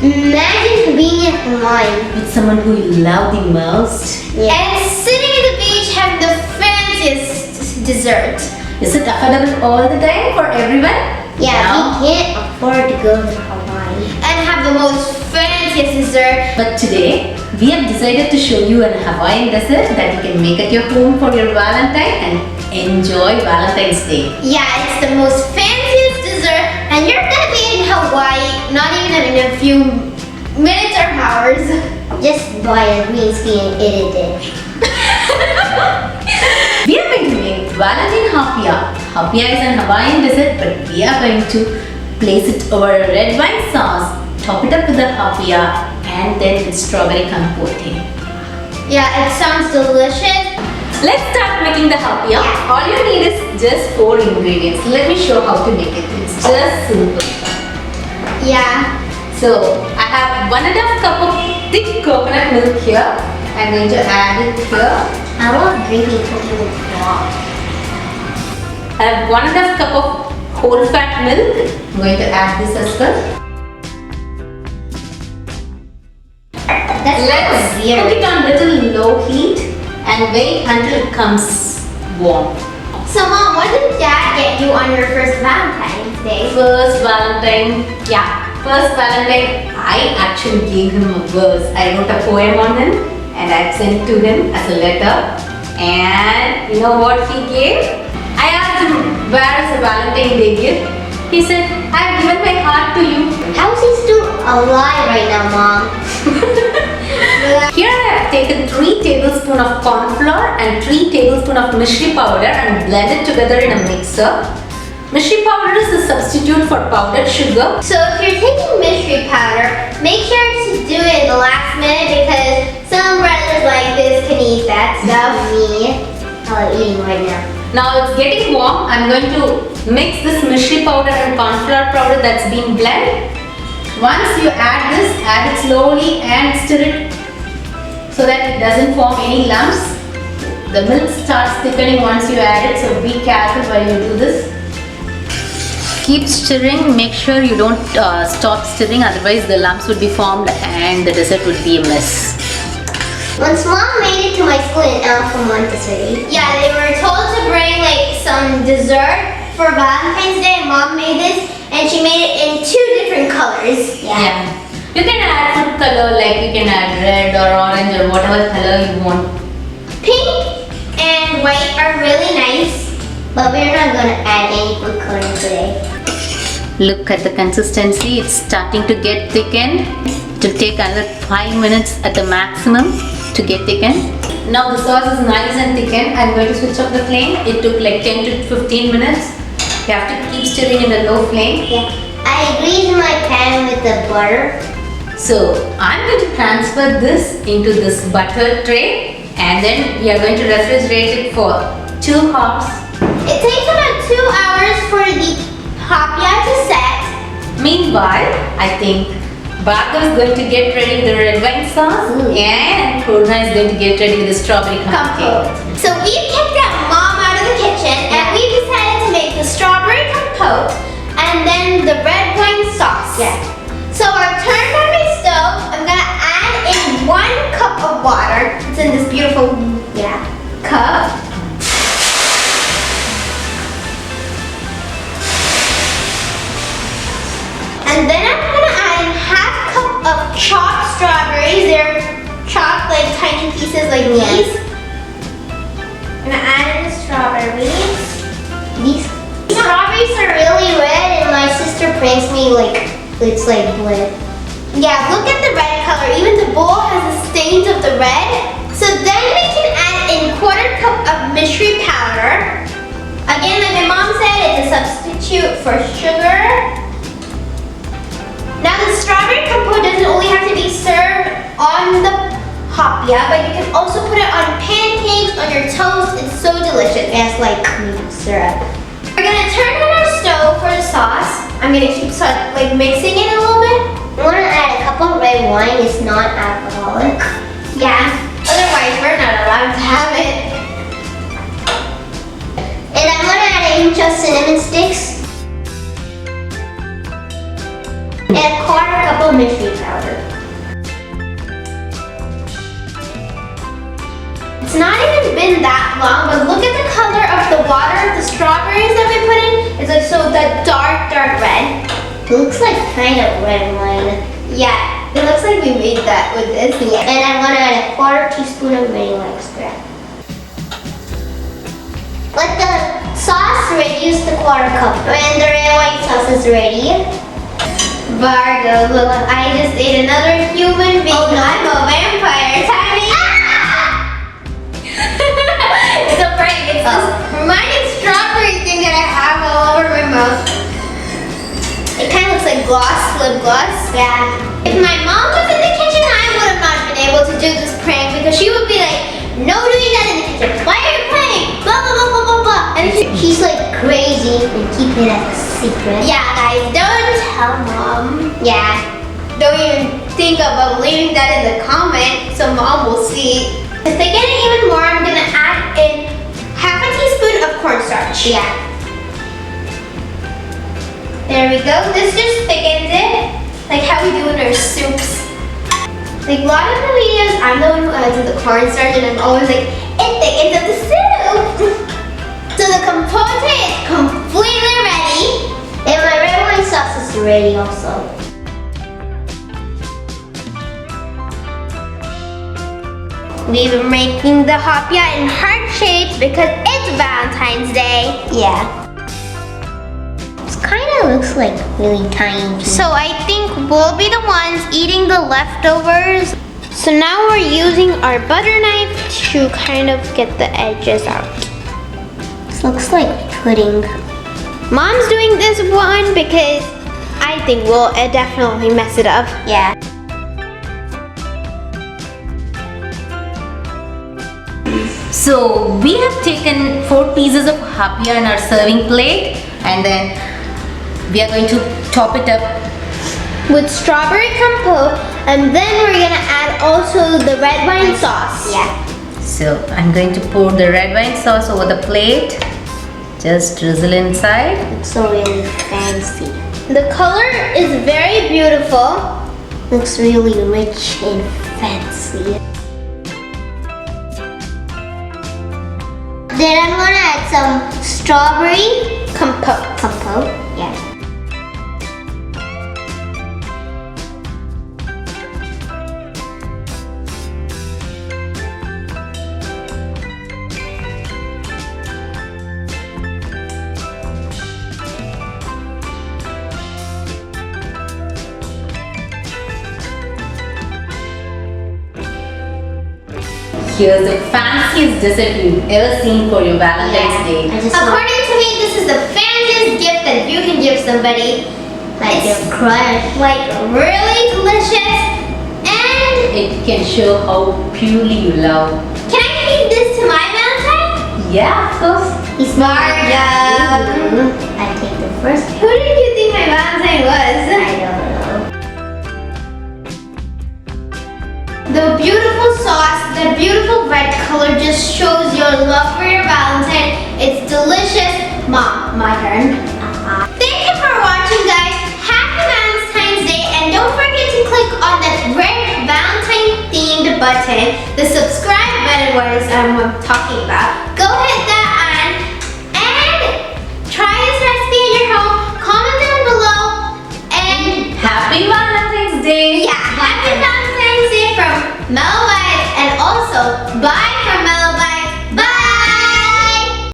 Imagine being in Hawaii with someone who you love the most. and sitting at the beach having the fanciest dessert. Is it affordable all the time for everyone? Yeah, No. we can't afford to go to Hawaii and have the most fanciest dessert. But today, we have decided to show you an Hawaiian dessert that you can make at your home for your Valentine and enjoy Valentine's Day. Yeah, it's the most fanciest dessert, and you're gonna be in Hawaii not even in a few minutes or hours. Just buy a green screen and edit it. We are going to make Valentine Haupia. Haupia is an Hawaiian dessert, but we are going to place it over a red wine sauce, top it up with the Haupia, and then with strawberry compote. Yeah, it sounds delicious. Let's start making the Haupia. All you need is just 4 ingredients. Let me show how to make it. It's just simple. Yeah. So, I have 1½ cup of thick coconut milk here. I'm going to add it here. I love drinking coconut milk. I have 1½ cup of whole fat milk. I'm going to add this as well. Let's cook it on little low heat and wait until it comes warm. So Mom, what did Dad get you on your first Valentine's Day? First Valentine, I actually gave him a verse. I wrote a poem on him and I sent it to him as a letter. And you know what he gave? I asked him, where is the Valentine's Day gift? He said, I've given my heart to you. How is he still alive right now, Mom? Here I have taken 3 tablespoons of corn flour and 3 tablespoons of mishri powder and blended together in a mixer. Mishri powder is a substitute for powdered sugar. So if you're taking mystery powder, make sure to do it in the last minute because some brothers like this can eat that stuff. Me, I'm eating right now. Now it's getting warm. I'm going to mix this mishri powder and corn flour powder that's been blended. Once you add this, add it slowly and stir it so that it doesn't form any lumps. The milk starts thickening once you add it, so be careful while you do this. Keep stirring, make sure you don't stop stirring, otherwise the lumps would be formed and the dessert would be a mess. Once Mom made it to my school in Alpha Montessori, yeah, they were told to bring like some dessert for Valentine's Day, and Mom made this and she made it in 2 different colors. Yeah. You can add food color, like you can add red or orange or whatever color you want. Pink and white are really nice, but we're not going to add any food coloring today. Look at the consistency, it's starting to get thickened. It will take another 5 minutes at the maximum to get thickened. Now the sauce is nice and thickened. I'm going to switch off the flame. It took like 10 to 15 minutes. You have to keep stirring in a low flame. Yeah. I greased my pan with the butter. So I'm going to transfer this into this butter tray and then we are going to refrigerate it for 2 hours. It takes about 2 hours for the Haupia to set. Meanwhile, I think Bhargav is going to get ready with the red wine sauce and Purna is going to get ready with the strawberry compote. So we've kicked out Mom out of the kitchen and we decided to make the strawberry compote and then the red wine sauce. Yeah. So I've turned on my stove. I'm gonna add in 1 cup of water. It's in this beautiful cup. And then I'm gonna add in ½ cup of chopped strawberries. They're chopped like tiny pieces like these. I'm gonna add in the strawberries. These strawberries are really red and my sister pranks me like it's like blood. Yeah, look at the red color. Even the bowl has the stains of the red. So then we can add in ¼ cup of mystery powder. Again, like my mom said, it's a substitute for sugar. Now the strawberry compote doesn't only have to be served on the Haupia, but you can also put it on pancakes, on your toast. It's so delicious. It has like syrup. We're gonna turn on our stove for the sauce. I'm gonna keep like mixing it a little bit. I'm gonna add a cup of red wine. It's not alcoholic. Yeah. Otherwise, we're not allowed to have it. And I'm gonna add in just cinnamon sticks and ¼ cup of mystery powder. It's not even been that long, but look at the color of the water of the strawberries that we put in. It's like so that dark red. It looks like kind of red wine. Yeah, it looks like we made that with this. Yeah. And I'm gonna add a 1/4 teaspoon of vanilla extract. Let the sauce reduce the 1/4 cup. When the red wine sauce is ready, Vargo, look, I just ate another human being. Oh, no. I'm a vampire. Tiny. It's a prank. It's this reminding strawberry thing that I have all over my mouth. It kind of looks like gloss, lip gloss. yeah. If my mom was in the kitchen, I would have not been able to do this prank because she would be like, no doing that in the kitchen. Why are you playing? Blah, blah, blah, blah, blah, blah. And She's like crazy and keeping it a secret. yeah, guys, don't tell mom. Yeah. Don't even think about leaving that in the comment so mom will see. To thicken it even more, I'm gonna add in 1/2 teaspoon of cornstarch. Yeah. There we go. This just thickens it, like how we do in our soups. Like a lot of the videos, I'm the one who adds in the cornstarch, and I'm always like, it thickens up the soup. So the compote is completely ready. And my red wine sauce is ready also. We're making the Haupia in heart shapes because it's Valentine's Day. Yeah. It kind of looks like really tiny. So I think we'll be the ones eating the leftovers. So now we're using our butter knife to kind of get the edges out. This looks like pudding. Mom's doing this one because I think we'll definitely mess it up. Yeah. So we have taken 4 pieces of Haupia in our serving plate, and then we are going to top it up. With strawberry compote, and then we're gonna add also the red wine sauce. Yeah. So I'm going to pour the red wine sauce over the plate. Just drizzle inside. It's so really fancy. The color is very beautiful. Looks really rich and fancy. Then I'm gonna add some strawberry compote. Yeah. Here's the fanciest dessert you've ever seen for your Valentine's Day. I just According to me, this is the fanciest gift that you can give somebody. like It's your crush. like really delicious, and It can show how purely you love. can I feed this to my Valentine? Yeah, of course. He's Marga. I take the first. Who did you think my Valentine was? I don't know. The beautiful sauce, the beautiful red color just shows your love for your Valentine. It's delicious. Mom, my turn. Thank you for watching, guys. Happy Valentine's Day, and don't forget to click on that red Valentine themed button, the subscribe button, what I'm talking about. Go hit that on and try this recipe in your home. Comment down below, and Happy Valentine's Day. yeah, happy Valentine's Day from Mel